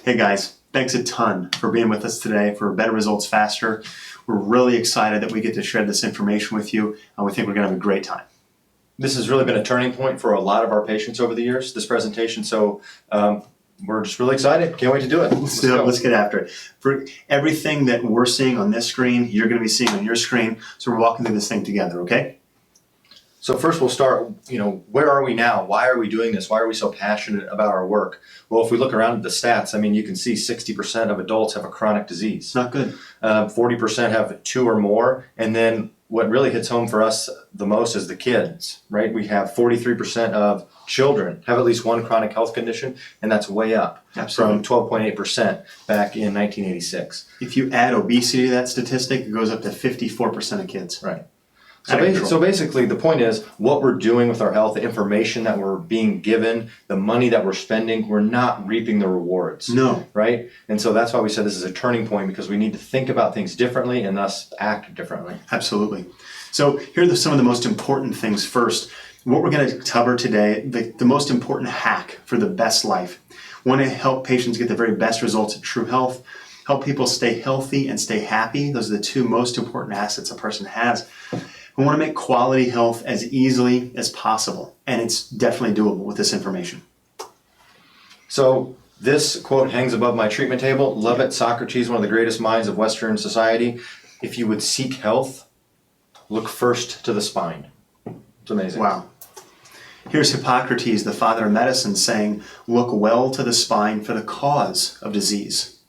Hey guys, thanks a ton for being with us today for Better Results Faster. We're really excited that we get to share this information with you, and we think we're going to have a great time. This has really been a turning point for a lot of our patients over the years, this presentation. So we're just really excited. Can't wait to do it. Let's get after it. For everything that we're seeing on this screen, you're going to be seeing on your screen. So we're walking through this thing together, okay? So first we'll start, where are we now? Why are we doing this? Why are we so passionate about our work? Well, if we look around at the stats, you can see 60% of adults have a chronic disease. Not good. 40% have 2 or more. And then what really hits home for us the most is the kids, right? We have 43% of children have at least one chronic health condition, and that's way up. Absolutely. From 12.8% back in 1986. If you add obesity to that statistic, it goes up to 54% of kids. Right. So basically, the point is what we're doing with our health, the information that we're being given, the money that we're spending, we're not reaping the rewards. No. Right? And so that's why we said this is a turning point, because we need to think about things differently and thus act differently. Absolutely. So here are some of the most important things first. What we're going to cover today, the most important hack for the best life. We want to help patients get the very best results at true health, help people stay healthy and stay happy. Those are the 2 most important assets a person has. We want to make quality health as easily as possible, and it's definitely doable with this information. So this quote hangs above my treatment table. Love it. Socrates, one of the greatest minds of Western society. If you would seek health, look first to the spine. It's amazing. Wow. Here's Hippocrates, the father of medicine, saying, look well to the spine for the cause of disease.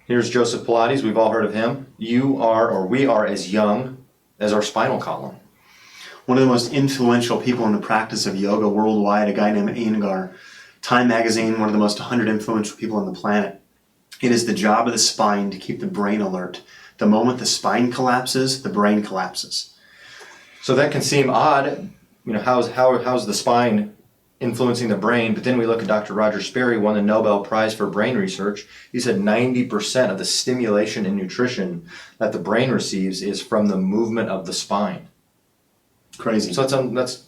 Here's Joseph Pilates. We've all heard of him. We are as young as our spinal column. One of the most influential people in the practice of yoga worldwide, a guy named Iyengar. Time magazine, one of the most 100 influential people on the planet. It is the job of the spine to keep the brain alert. The moment the spine collapses, the brain collapses. So that can seem odd. How's the spine influencing the brain? But then we look at Dr. Roger Sperry, won the Nobel Prize for brain research. He said 90% of the stimulation and nutrition that the brain receives is from the movement of the spine. Crazy. So it's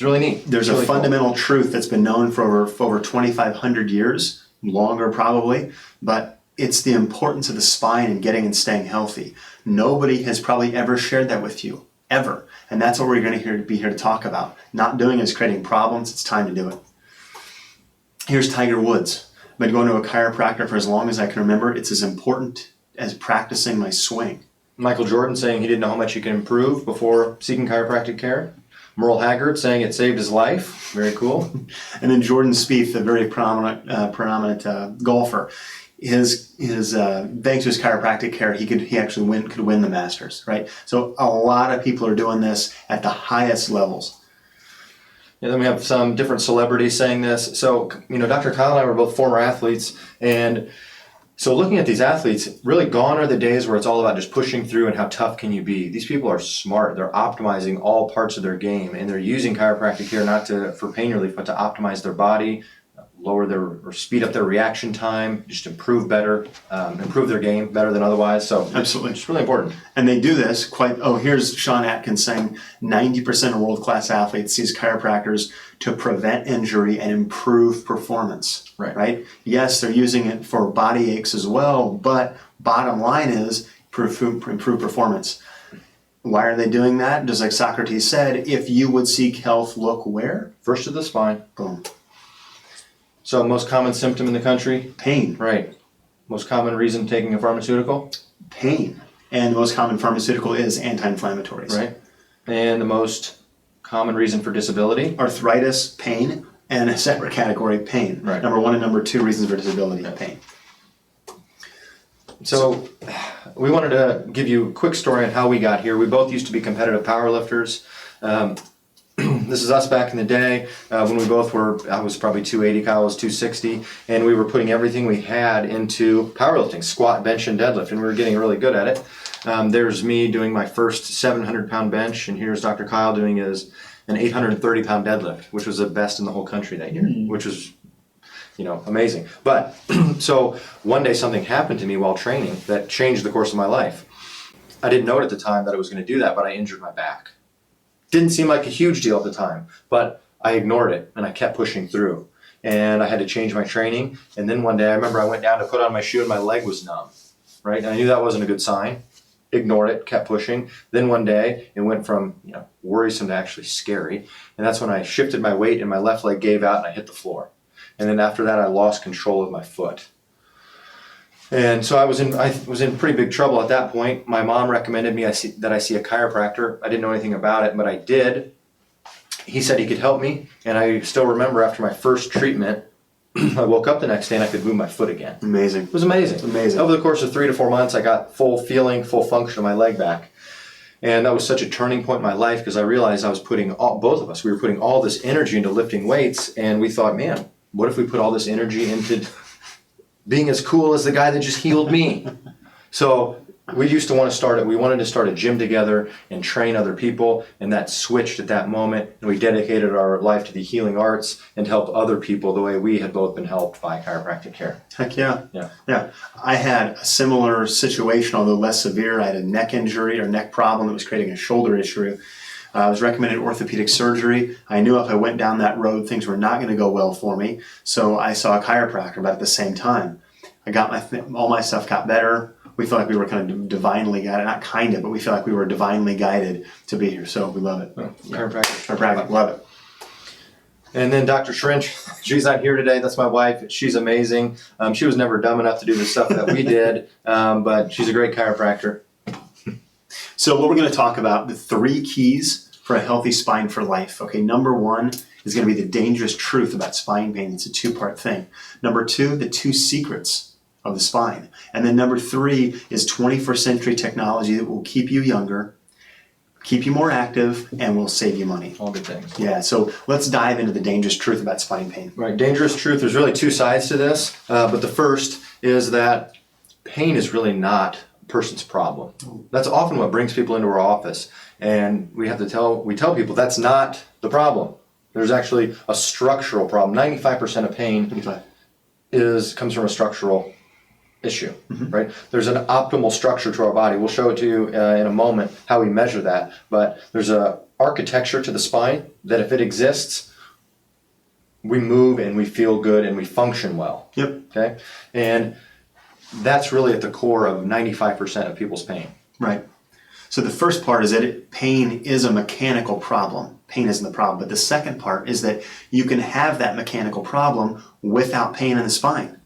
really neat. There's a fundamental truth that's been known for over 2,500 years, longer probably, but it's the importance of the spine in getting and staying healthy. Nobody has probably ever shared that with you, ever. And that's what we're going to be here to talk about. Not doing it is creating problems. It's time to do it. Here's Tiger Woods. I've been going to a chiropractor for as long as I can remember. It's as important as practicing my swing. Michael Jordan saying he didn't know how much he could improve before seeking chiropractic care. Merle Haggard saying it saved his life. Very cool. And then Jordan Spieth, the very prominent golfer. Thanks to his chiropractic care, he actually could win the Masters, right? So a lot of people are doing this at the highest levels. And then we have some different celebrities saying this. So, Dr. Kyle and I were both former athletes, and so looking at these athletes, really gone are the days where it's all about just pushing through and how tough can you be. These people are smart. They're optimizing all parts of their game, and they're using chiropractic care for pain relief, but to optimize their body, or speed up their reaction time, just improve their game better than otherwise. So absolutely, it's really important. And they do this here's Sean Atkins saying 90% of world-class athletes sees chiropractors to prevent injury and improve performance. Right? Yes, they're using it for body aches as well, but bottom line is improve performance. Why are they doing that? Just like Socrates said, if you would seek health, look where? First to the spine. Boom. So most common symptom in the country? Pain. Right. Most common reason taking a pharmaceutical? Pain. And the most common pharmaceutical is anti-inflammatories. Right. And the most common reason for disability? Arthritis, pain, and a separate category, pain. Right. Number 1 and number 2 reasons for disability, pain. So we wanted to give you a quick story on how we got here. We both used to be competitive powerlifters. This is us back in the day when we both were, I was probably 280, Kyle was 260, and we were putting everything we had into powerlifting, squat, bench, and deadlift, and we were getting really good at it. There's me doing my first 700-pound bench, and here's Dr. Kyle doing an 830-pound deadlift, which was the best in the whole country that year, which was amazing. But so one day something happened to me while training that changed the course of my life. I didn't know it at the time that I was going to do that, but I injured my back. Didn't seem like a huge deal at the time, but I ignored it and I kept pushing through. and I had to change my training. And then one day I remember I went down to put on my shoe and my leg was numb, right? And I knew that wasn't a good sign. Ignored it, kept pushing. Then one day it went from worrisome to actually scary. And that's when I shifted my weight and my left leg gave out and I hit the floor. And then after that I lost control of my foot. And so I was in pretty big trouble at that point. My mom recommended me that I see a chiropractor. I didn't know anything about it, but I did. He said he could help me, and I still remember after my first treatment, I woke up the next day and I could move my foot again. Amazing. It was amazing. Amazing. Over the course of 3 to 4 months, I got full feeling, full function of my leg back. And that was such a turning point in my life because I realized I was both of us, we were putting all this energy into lifting weights, and we thought, man, what if we put all this energy into being as cool as the guy that just healed me? So we wanted to start a gym together and train other people, and that switched at that moment, and we dedicated our life to the healing arts and helped other people the way we had both been helped by chiropractic care. Heck yeah. Yeah. I had a similar situation, although less severe. I had a neck injury or neck problem that was creating a shoulder issue. I was recommended orthopedic surgery. I knew if I went down that road, things were not going to go well for me. So I saw a chiropractor, but at the same time, I got all my stuff got better. We feel like we were kind of divinely guided, not kind of, but we feel like we were divinely guided to be here. So we love it. Chiropractic, love it. And then Dr. Shrinch, she's not here today. That's my wife. She's amazing. She was never dumb enough to do the stuff that we did, but she's a great chiropractor. So what we're going to talk about, the 3 keys for a healthy spine for life. Okay, number 1 is going to be the dangerous truth about spine pain. It's a 2-part thing. Number 2, the 2 secrets of the spine. And then number 3 is 21st century technology that will keep you younger, keep you more active, and will save you money. All good things. Yeah, so let's dive into the dangerous truth about spine pain. Right, dangerous truth. There's really 2 sides to this, but the first is that pain is really not a person's problem. That's often what brings people into our office, and we tell people that's not the problem. There's actually a structural problem. 95% of pain comes from a structural issue, right? There's an optimal structure to our body. We'll show it to you in a moment how we measure that, but there's a architecture to the spine that if it exists, we move and we feel good and we function well. Yep. Okay? And that's really at the core of 95% of people's pain. Right. So the first part is that pain is a mechanical problem. Pain isn't the problem. But the second part is that you can have that mechanical problem without pain in the spine.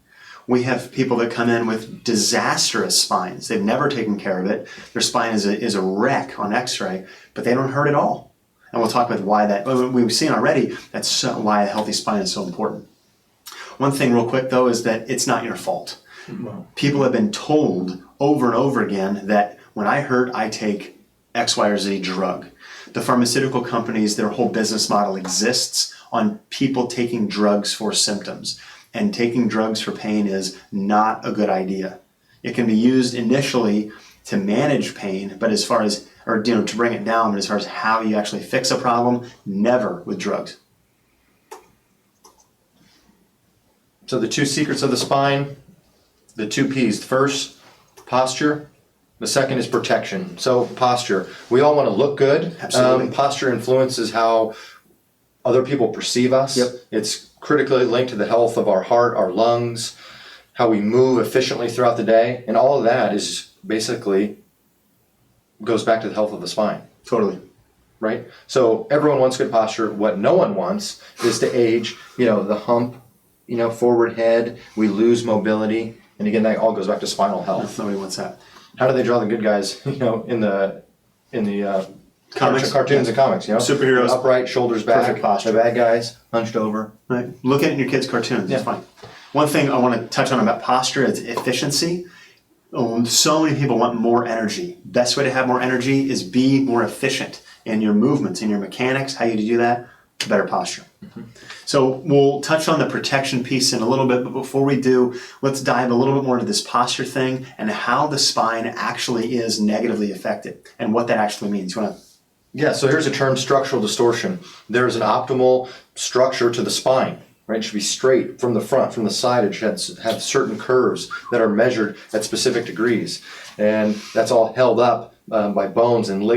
We have people that come in with disastrous spines. They've never taken care of it. Their spine is a wreck on X-ray, but they don't hurt at all. And we'll talk about why that. We've seen already that's why a healthy spine is so important. One thing real quick though is that it's not your fault. People have been told over and over again that when I hurt, I take X, Y, or Z drug. The pharmaceutical companies, their whole business model exists on people taking drugs for symptoms. And taking drugs for pain is not a good idea. It can be used initially to manage pain, but as far as, to bring it down, but as far as how you actually fix a problem, never with drugs. So the 2 secrets of the spine, the 2 P's. First, posture. The second is protection. So posture. We all want to look good. Absolutely. Posture influences how other people perceive us. Yep. It's critically linked to the health of our heart, our lungs, how we move efficiently throughout the day. And all of that is basically goes back to the health of the spine. Totally. Right? So everyone wants good posture. What no one wants is to age, the hump, forward head. We lose mobility. And again, that all goes back to spinal health. Nobody wants that. How do they draw the good guys, in the Comics. cartoons and comics, Superheroes. Upright, shoulders back. Perfect posture. The bad guys, hunched over. Right. Look at it in your kids' cartoons. It's fine. One thing I want to touch on about posture is efficiency. So many people want more energy. Best way to have more energy is be more efficient in your movements, in your mechanics. How you do that? Better posture. So we'll touch on the protection piece in a little bit, but before we do, let's dive a little bit more into this posture thing and how the spine actually is negatively affected and what that actually means. You want to? Yeah, so here's a term, structural distortion. There's an optimal structure to the spine, right? It should be straight from the front, from the side. It should have certain curves that are measured at specific degrees. And that's all held up by bones, and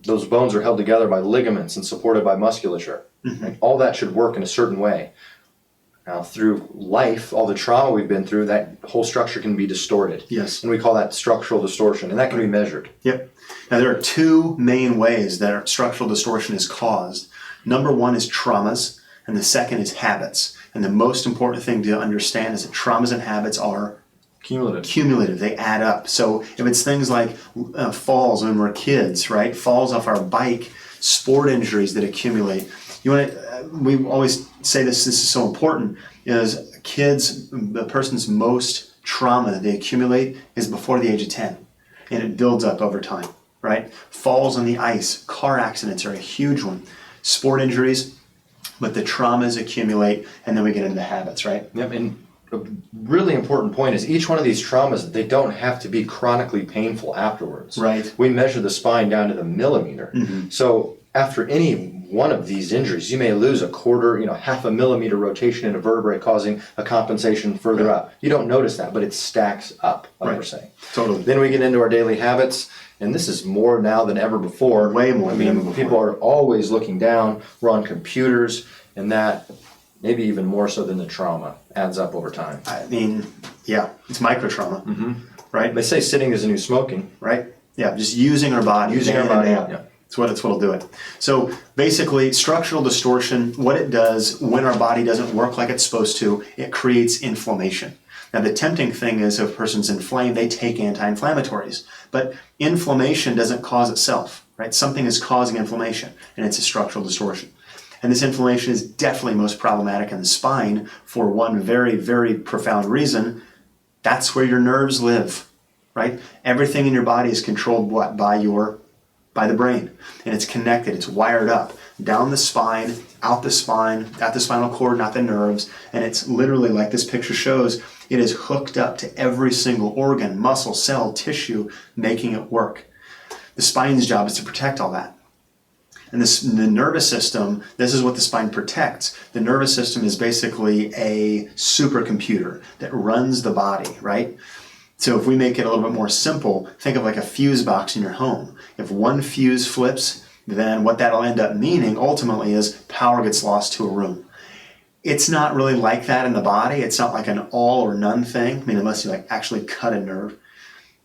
those bones are held together by ligaments and supported by musculature. Right? All that should work in a certain way. Now, through life, all the trauma we've been through, that whole structure can be distorted. Yes. And we call that structural distortion, and that can be measured. Yep. Now, there are two main ways that structural distortion is caused. Number one is traumas, and the second is habits. And the most important thing to understand is that traumas and habits are cumulative. They add up. So if it's things like falls when we're kids, right? Falls off our bike, sport injuries that accumulate. We always say this is so important, is kids, the person's most trauma that they accumulate is before the age of 10. And it builds up over time, right? Falls on the ice, car accidents are a huge one. Sport injuries, but the traumas accumulate, and then we get into the habits, right? Yep, and a really important point is each one of these traumas, they don't have to be chronically painful afterwards. Right. We measure the spine down to the millimeter. Mm-hmm. So after any one of these injuries, you may lose a quarter, half a millimeter rotation in a vertebrae, causing a compensation further up. You don't notice that, but it stacks up, like we're saying. Totally. Then we get into our daily habits, and this is more now than ever before. Way more than ever before. People are always looking down. We're on computers, and that, maybe even more so than the trauma, adds up over time. I mean, yeah, it's micro trauma, right? They say sitting is the new smoking. Right? Yeah, just using our body. Using our body, Yeah. yeah. It's what'll do it. So basically, structural distortion, what it does when our body doesn't work like it's supposed to, it creates inflammation. Now, the tempting thing is if a person's inflamed, they take anti-inflammatories. But inflammation doesn't cause itself, right? Something is causing inflammation, and it's a structural distortion. And this inflammation is definitely most problematic in the spine for one very, very profound reason. That's where your nerves live, right? Everything in your body is controlled by the brain, and it's connected, it's wired up down the spine, out the spinal cord, not the nerves, and it's literally, like this picture shows, it is hooked up to every single organ, muscle, cell, tissue, making it work. The spine's job is to protect all that. And the nervous system, this is what the spine protects. The nervous system is basically a supercomputer that runs the body, right? So if we make it a little bit more simple, think of like a fuse box in your home. If one fuse flips, then what that'll end up meaning ultimately is power gets lost to a room. It's not really like that in the body. It's not like an all or none thing. I mean, unless you actually cut a nerve.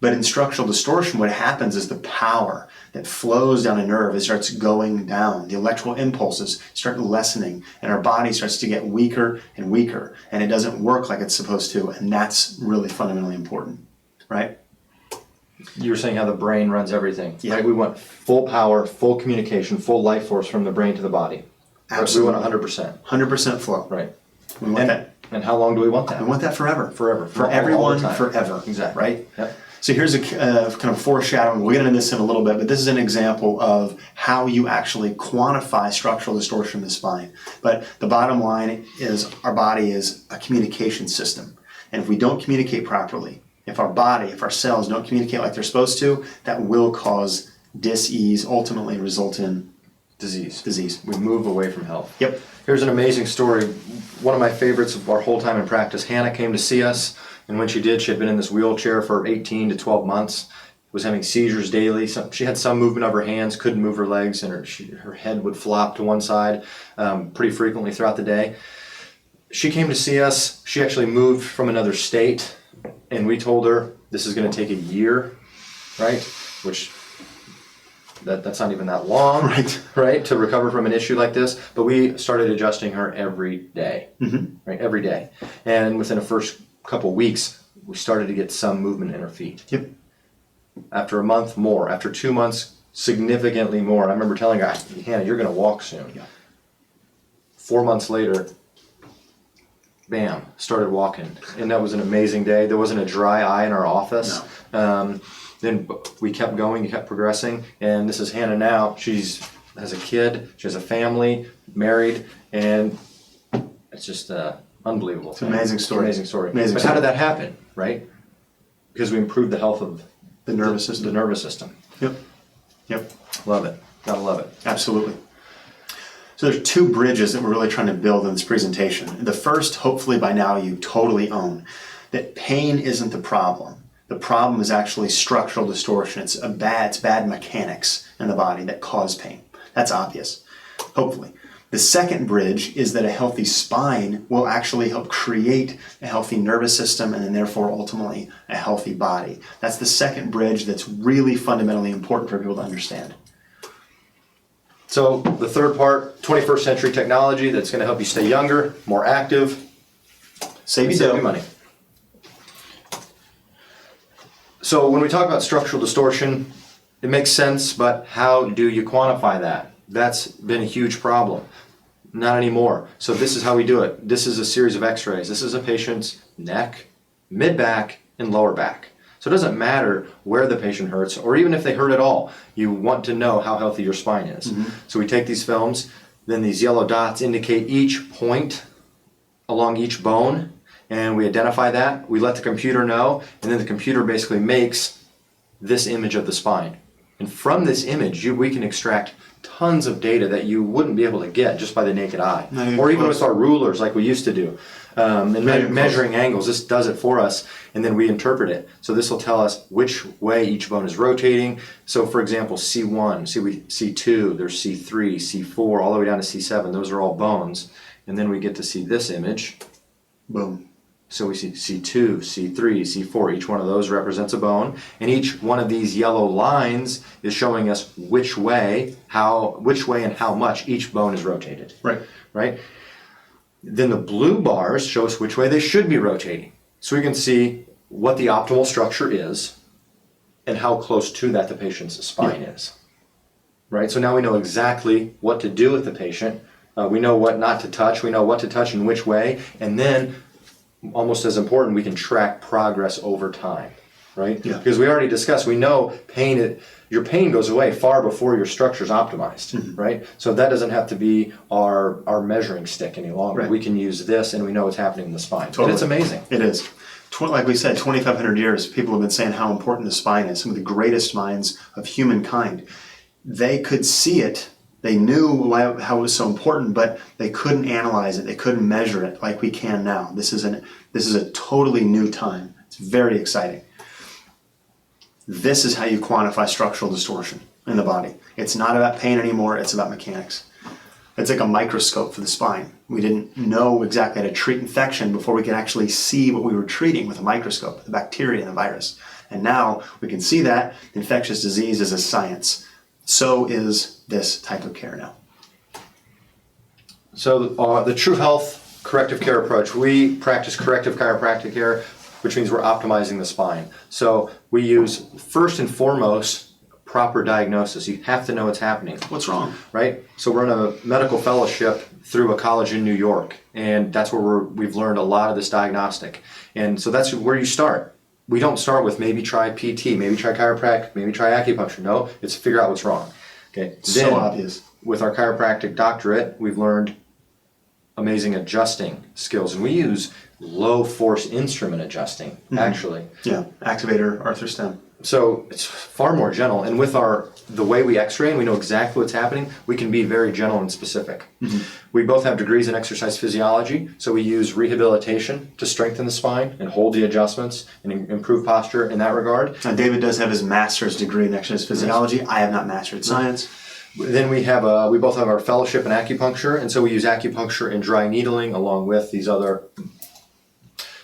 But in structural distortion, what happens is the power that flows down a nerve, it starts going down. The electrical impulses start lessening, and our body starts to get weaker and weaker, and it doesn't work like it's supposed to, and that's really fundamentally important, right? You were saying how the brain runs everything. Yeah. Right? We want full power, full communication, full life force from the brain to the body. Absolutely. We want 100%. 100% flow. Right. We want that. And how long do we want that? We want that forever. Forever. For All everyone, the time. forever. Exactly. Right? Yep. So here's a kind of foreshadowing. We'll get into this in a little bit, but this is an example of how you actually quantify structural distortion in the spine. But the bottom line is our body is a communication system. And if we don't communicate properly, if our cells don't communicate like they're supposed to, that will cause dis-ease, ultimately result in disease. We move away from health. Yep. Here's an amazing story. One of my favorites of our whole time in practice. Hannah came to see us, and when she did, she had been in this wheelchair for 18 to 12 months, was having seizures daily. She had some movement of her hands, couldn't move her legs, and her head would flop to one side pretty frequently throughout the day. She came to see us. She actually moved from another state, and we told her this is going to take a year, right? Which that's not even that long, right, to recover from an issue like this. But we started adjusting her every day, right, every day. And within the first couple weeks, we started to get some movement in her feet. Yep. After a month, more. After 2 months, significantly more. I remember telling her, Hannah, you're going to walk soon. Yeah. 4 months later, bam, started walking. And that was an amazing day. There wasn't a dry eye in our office. No. Then we kept going, kept progressing. And this is Hannah now. She has a kid, she has a family, married, and it's just unbelievable. It's an amazing story. Amazing story. Amazing but story. how did that happen, right? Because we improved the health of The nervous system. The nervous system. Yep. Love it. Gotta love it. Absolutely. So there's two bridges that we're really trying to build in this presentation. The first, hopefully by now you totally own, that pain isn't the problem. The problem is actually structural distortion. It's bad mechanics in the body that cause pain. That's obvious, hopefully. The second bridge is that a healthy spine will actually help create a healthy nervous system and then therefore ultimately a healthy body. That's the second bridge that's really fundamentally important for people to understand. So the third part, 21st century technology that's going to help you stay younger, more active, Save save you money. So when we talk about structural distortion, it makes sense, but how do you quantify that? That's been a huge problem. Not anymore. So this is how we do it. This is a series of X-rays. This is a patient's neck, mid-back, and lower back. So it doesn't matter where the patient hurts, or even if they hurt at all. You want to know how healthy your spine is. Mm-hmm. So we take these films, then these yellow dots indicate each point along each bone, and we identify that. We let the computer know, and then the computer basically makes this image of the spine. And from this image, we can extract tons of data that you wouldn't be able to get just by the naked eye, or even with our rulers like we used to do. And measuring angles, this does it for us, and then we interpret it. So this will tell us which way each bone is rotating. So for example, C1, C2, there's C3, C4, all the way down to C7. Those are all bones. And then we get to see this image. Boom. So we see C2, C3, C4, each one of those represents a bone, and each one of these yellow lines is showing us which way and how much each bone is rotated. Right? Then the blue bars show us which way they should be rotating. So we can see what the optimal structure is and how close to that the patient's spine is. Right? So now we know exactly what to do with the patient. We know what not to touch. We know what to touch and which way, and then almost as important, we can track progress over time, right? Yeah. Because we already discussed, we know your pain goes away far before your structure's optimized, mm-hmm. right? So that doesn't have to be our measuring stick any longer. Right. We can use this, and we know what's happening in the spine. Totally. And it's amazing. It is. Like we said, 2,500 years, people have been saying how important the spine is. Some of the greatest minds of humankind. They could see it. They knew how it was so important, but they couldn't analyze it. They couldn't measure it like we can now. This is a totally new time. It's very exciting. This is how you quantify structural distortion in the body. It's not about pain anymore. It's about mechanics. It's like a microscope for the spine. We didn't know exactly how to treat infection before we could actually see what we were treating with a microscope, the bacteria and the virus. And now we can see that infectious disease is a science. So is this type of care now. So the True Health Corrective Care approach, we practice corrective chiropractic care, which means we're optimizing the spine. So we use, first and foremost, proper diagnosis. You have to know what's happening. What's wrong? Right? So we're in a medical fellowship through a college in New York, and that's where we've learned a lot of this diagnostic. And so that's where you start. We don't start with maybe try PT, maybe try chiropractic, maybe try acupuncture. No, it's figure out what's wrong. Okay. So obvious. With our chiropractic doctorate, we've learned amazing adjusting skills, and we use low force instrument adjusting, mm-hmm. actually. Yeah, activator, arthrostem. So it's far more gentle, and with the way we x-ray and we know exactly what's happening, we can be very gentle and specific. Mm-hmm. We both have degrees in exercise physiology, so we use rehabilitation to strengthen the spine and hold the adjustments and improve posture in that regard. Now, David does have his master's degree in exercise physiology. Yes. I have not mastered science. Then we both have our fellowship in acupuncture, and so we use acupuncture and dry needling along with these other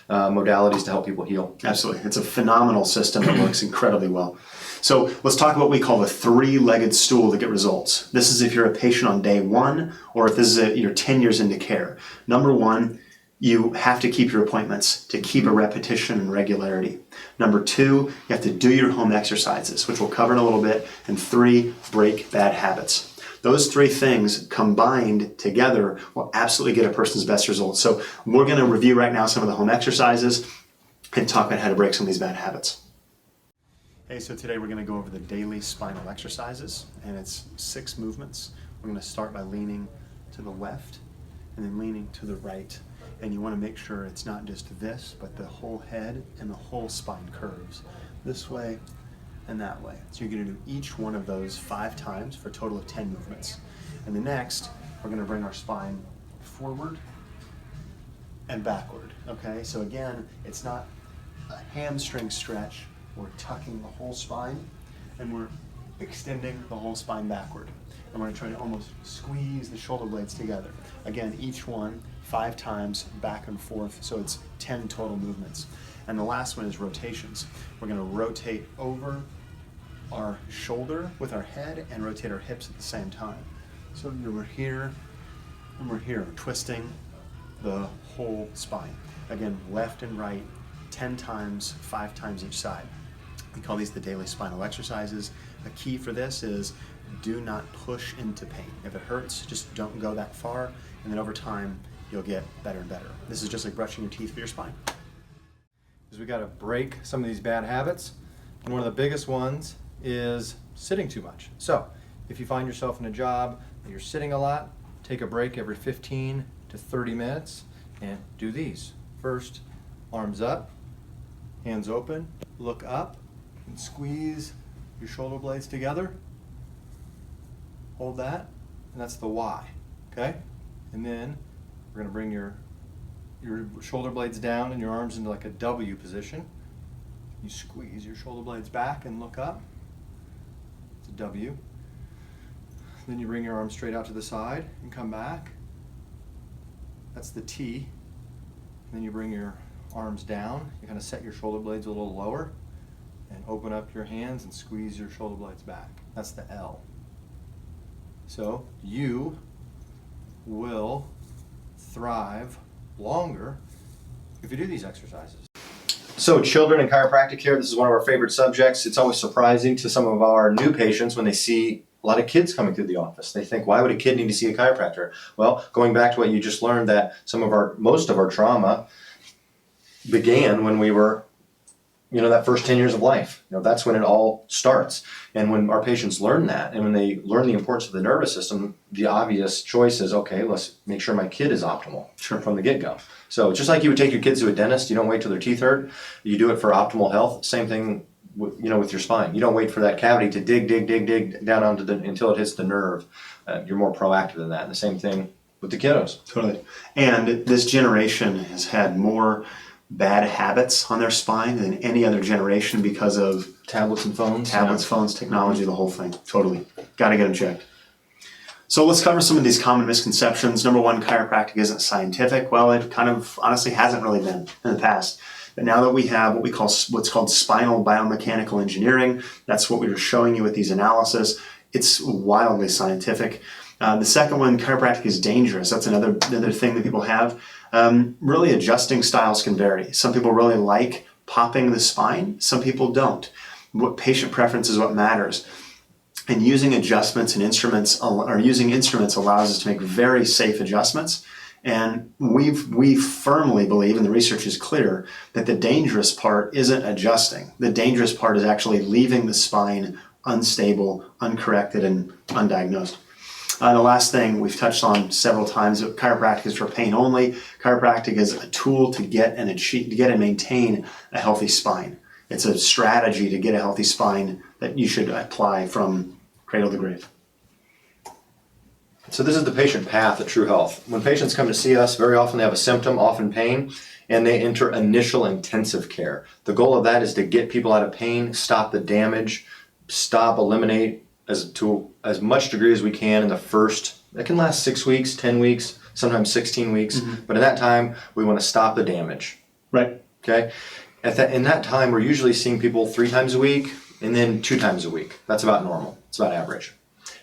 modalities to help people heal. Absolutely. It's a phenomenal system that works incredibly well. So let's talk about what we call the three-legged stool to get results. This is if you're a patient on day one, or if this is you're 10 years into care. Number one, you have to keep your appointments to keep a repetition and regularity. Number two, you have to do your home exercises, which we'll cover in a little bit. And three, break bad habits. Those three things combined together will absolutely get a person's best results. So we're going to review right now some of the home exercises and talk about how to break some of these bad habits. Hey, so today we're going to go over the daily spinal exercises, and it's 6 movements. We're going to start by leaning to the left and then leaning to the right. And you want to make sure it's not just this, but the whole head and the whole spine curves this way and that way. So you're going to do each one of those 5 times for a total of 10 movements. And the next, we're going to bring our spine forward and backward. Okay, so again, it's not a hamstring stretch. We're tucking the whole spine and we're extending the whole spine backward. And I'm going to try to almost squeeze the shoulder blades together. Again, each one 5 times back and forth, so it's 10 total movements. And the last one is rotations. We're going to rotate over our shoulder with our head and rotate our hips at the same time. So we're here and we're here, twisting the whole spine. Again, left and right, 10 times, 5 times each side. We call these the daily spinal exercises. A key for this is do not push into pain. If it hurts, just don't go that far, and then over time, you'll get better and better. This is just like brushing your teeth for your spine. Because we got to break some of these bad habits, and one of the biggest ones is sitting too much. So if you find yourself in a job that you're sitting a lot, take a break every 15 to 30 minutes and do these. First, arms up, hands open, look up, and squeeze your shoulder blades together. Hold that, and that's the Y, okay? And then we're gonna bring your shoulder blades down and your arms into like a W position. You squeeze your shoulder blades back and look up. It's a W. Then you bring your arms straight out to the side and come back. That's the T. Then you bring your arms down. You kind of set your shoulder blades a little lower and open up your hands and squeeze your shoulder blades back. That's the L. So you will thrive longer if you do these exercises. So children in chiropractic care, this is one of our favorite subjects. It's always surprising to some of our new patients when they see a lot of kids coming through the office. They think, why would a kid need to see a chiropractor? Well, going back to what you just learned, that most of our trauma began when we were, that first 10 years of life. That's when it all starts. And when our patients learn that, and when they learn the importance of the nervous system, the obvious choice is, okay, let's make sure my kid is optimal from the get-go. So just like you would take your kids to a dentist, you don't wait till their teeth hurt. You do it for optimal health. Same thing with your spine. You don't wait for that cavity to dig down until it hits the nerve. You're more proactive than that. And the same thing with the kiddos. Totally. And this generation has had more bad habits on their spine than any other generation because of tablets and phones. Phones, technology, the whole thing. Totally. Got to get them checked. So let's cover some of these common misconceptions. Number one, chiropractic isn't scientific. Well, it kind of honestly hasn't really been in the past. But now that we have what's called spinal biomechanical engineering, that's what we were showing you with these analysis. It's wildly scientific. The second one, chiropractic is dangerous. That's another thing that people have. Really, adjusting styles can vary. Some people really like popping the spine. Some people don't. What patient preference is what matters. And using adjustments and instruments, or using instruments, allows us to make very safe adjustments. And we firmly believe, and the research is clear, that the dangerous part isn't adjusting. The dangerous part is actually leaving the spine unstable, uncorrected, and undiagnosed. The last thing we've touched on several times, chiropractic is for pain only. Chiropractic is a tool to get and maintain a healthy spine. It's a strategy to get a healthy spine that you should apply from cradle to grave. So this is the patient path at True Health. When patients come to see us, very often they have a symptom, often pain, and they enter initial intensive care. The goal of that is to get people out of pain, stop the damage, eliminate to as much degree as we can in the first, it can last 6 weeks, 10 weeks, sometimes 16 weeks. Mm-hmm. But in that time, we want to stop the damage. Right. Okay. In that time, we're usually seeing people 3 times a week and then 2 times a week. That's about normal. It's about average.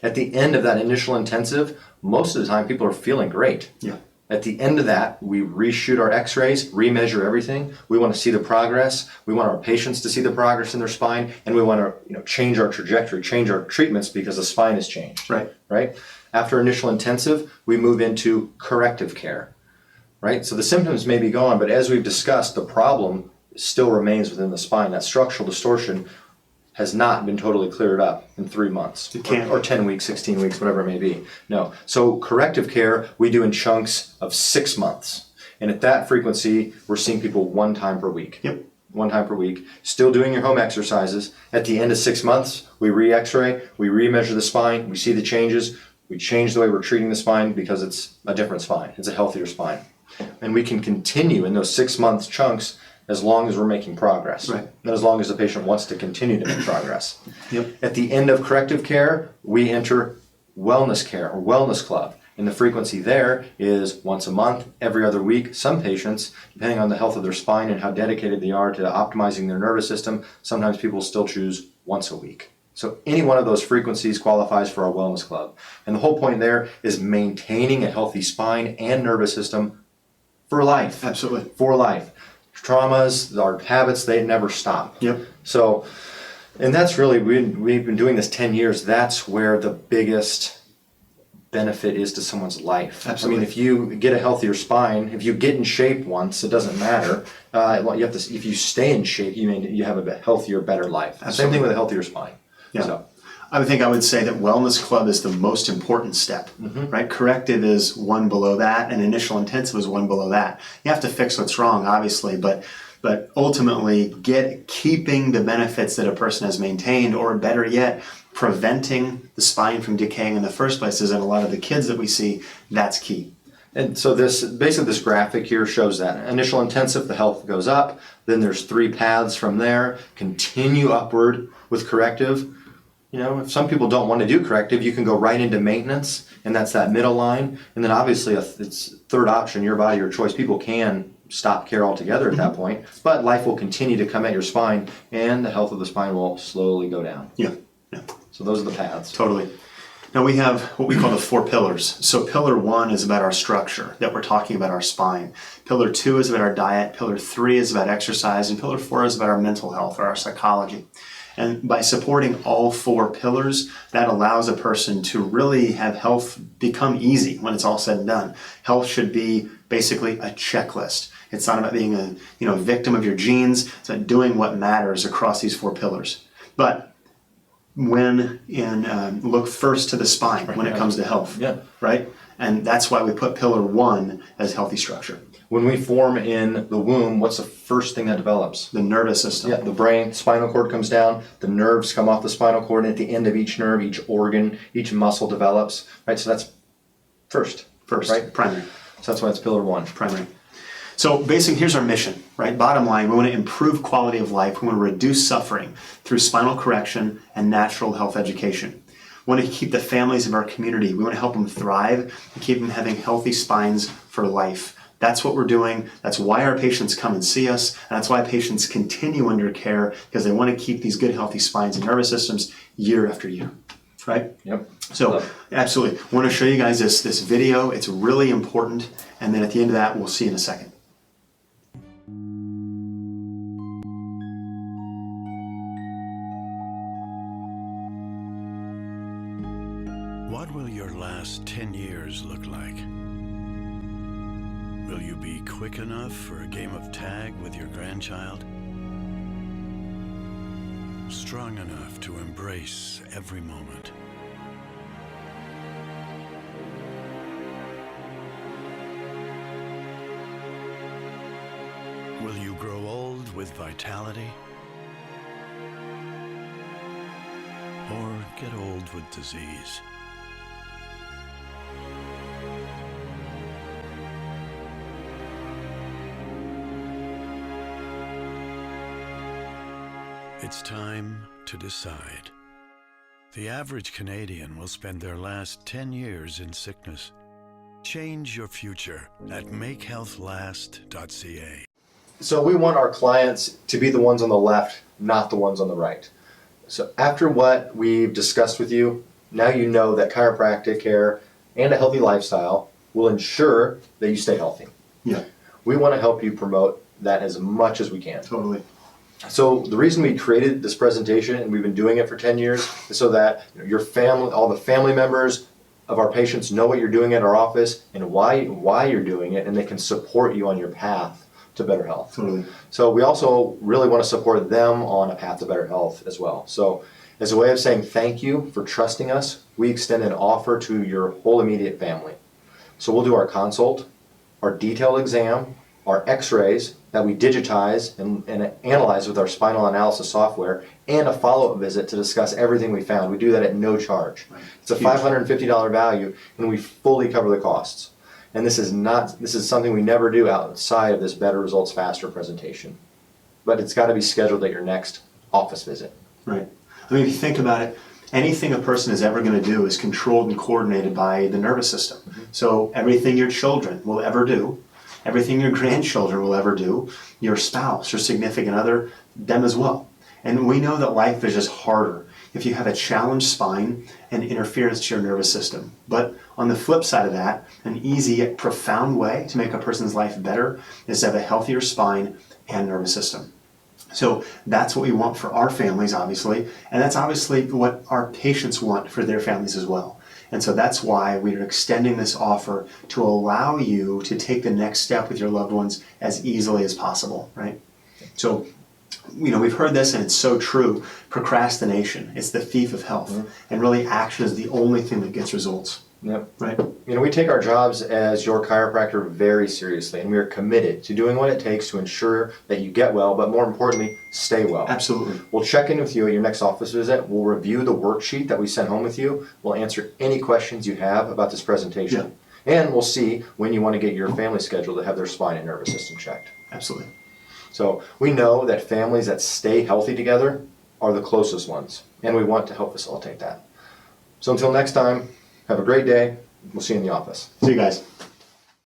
At the end of that initial intensive, most of the time people are feeling great. Yeah. At the end of that, we reshoot our Xrays, remeasure everything. We want to see the progress. We want our patients to see the progress in their spine, and we want to change our trajectory, change our treatments because the spine has changed. Right? After initial intensive, we move into corrective care. Right? So the symptoms may be gone, but as we've discussed, the problem still remains within the spine. That structural distortion has not been totally cleared up in 3 months or 10 weeks, 16 weeks, whatever it may be. No. So corrective care we do in chunks of 6 months. And at that frequency, we're seeing people 1 time per week. Yep. 1 time per week. Still doing your home exercises. At the end of 6 months, we re-X-ray, we remeasure the spine, we see the changes, we change the way we're treating the spine because it's a different spine. It's a healthier spine. And we can continue in those 6 month chunks as long as we're making progress. Right. And as long as the patient wants to continue to make progress. Yep. At the end of corrective care, we enter wellness care or wellness club. And the frequency there is once a month, every other week. Some patients, depending on the health of their spine and how dedicated they are to optimizing their nervous system, sometimes people still choose once a week. So any one of those frequencies qualifies for our wellness club. And the whole point there is maintaining a healthy spine and nervous system for life. Absolutely. For life. Traumas, our habits, they never stop. Yep. So, and that's really, we've been doing this 10 years. That's where the biggest benefit is to someone's life. Absolutely. I mean, if you get a healthier spine, if you get in shape once, it doesn't matter. You have to, if you stay in shape, you have a healthier, better life. Absolutely. Same thing with a healthier spine. Yeah. So. I would say that wellness club is the most important step, right? Corrective is one below that, and initial intensive is one below that. You have to fix what's wrong, obviously, but ultimately keeping the benefits that a person has maintained, or better yet, preventing the spine from decaying in the first place, is in a lot of the kids that we see, that's key. And so this graphic here shows that. Initial intensive, the health goes up, then there's 3 paths from there, continue upward with corrective. You know, if some people don't want to do corrective, you can go right into maintenance, and that's that middle line. And then obviously it's third option, your body, your choice. People can stop care altogether at that point, but life will continue to come at your spine, and the health of the spine will slowly go down. Yeah. Yeah. So those are the paths. Totally. Now we have what we call the 4 pillars. So pillar 1 is about our structure, that we're talking about our spine. Pillar 2 is about our diet. Pillar 3 is about exercise. And pillar 4 is about our mental health or our psychology. And by supporting all 4 pillars, that allows a person to really have health become easy when it's all said and done. Health should be basically a checklist. It's not about being a victim of your genes. It's about doing what matters across these 4 pillars. But look first to the spine when it comes to health, right? And that's why we put pillar 1 as healthy structure. When we form in the womb, what's the first thing that develops? The nervous system. Yeah, the brain, spinal cord comes down, the nerves come off the spinal cord, and at the end of each nerve, each organ, each muscle develops, right? So that's first, right? Primary. So that's why it's pillar 1. Primary. So basically, here's our mission, right? Bottom line, we want to improve quality of life. We want to reduce suffering through spinal correction and natural health education. We want to keep the families of our community. We want to help them thrive and keep them having healthy spines for life. That's what we're doing. That's why our patients come and see us. And that's why patients continue under care, because they want to keep these good, healthy spines and nervous systems year after year, right? Yep. So absolutely. I want to show you guys this video. It's really important. And then at the end of that, we'll see you in a second. What will your last 10 years look like? Will you be quick enough for a game of tag with your grandchild? Strong enough to embrace every moment? Will you grow old with vitality? Or get old with disease? It's time to decide. The average Canadian will spend their last 10 years in sickness. Change your future at makehealthlast.ca. So we want our clients to be the ones on the left, not the ones on the right. So after what we've discussed with you, now you know that chiropractic care and a healthy lifestyle will ensure that you stay healthy. Yeah, We want to help you promote that as much as we can. totally. So the reason we created this presentation, and we've been doing it for 10 years, is so that your family, all the family members of our patients know what you're doing at our office and why you're doing it, and they can support you on your path to better health. Totally. So we also really want to support them on a path to better health as well. So as a way of saying thank you for trusting us, we extend an offer to your whole immediate family. So we'll do our consult, our detailed exam, our Xrays that we digitize and analyze with our spinal analysis software, and a follow-up visit to discuss everything we found. We do that at no charge. It's a $550 value, and we fully cover the costs. And this is something we never do outside of this Better Results Faster presentation. But it's got to be scheduled at your next office visit. Right. I mean, if you think about it, anything a person is ever going to do is controlled and coordinated by the nervous system. So everything your children will ever do, everything your grandchildren will ever do, your spouse, your significant other, them as well. And we know that life is just harder if you have a challenged spine and interference to your nervous system. But on the flip side of that, an easy yet profound way to make a person's life better is to have a healthier spine and nervous system. So that's what we want for our families, obviously, and that's obviously what our patients want for their families as well. And so that's why we are extending this offer to allow you to take the next step with your loved ones as easily as possible, right? So, we've heard this and it's so true. Procrastination, it's the thief of health. And really action is the only thing that gets results. Yep. Right? We take our jobs as your chiropractor very seriously, and we are committed to doing what it takes to ensure that you get well, but more importantly, stay well. Absolutely. We'll check in with you at your next office visit. We'll review the worksheet that we sent home with you. We'll answer any questions you have about this presentation. Yeah. And we'll see when you want to get your family scheduled to have their spine and nervous system checked. Absolutely. So we know that families that stay healthy together are the closest ones, and we want to help facilitate that. So until next time, have a great day. We'll see you in the office. See you guys.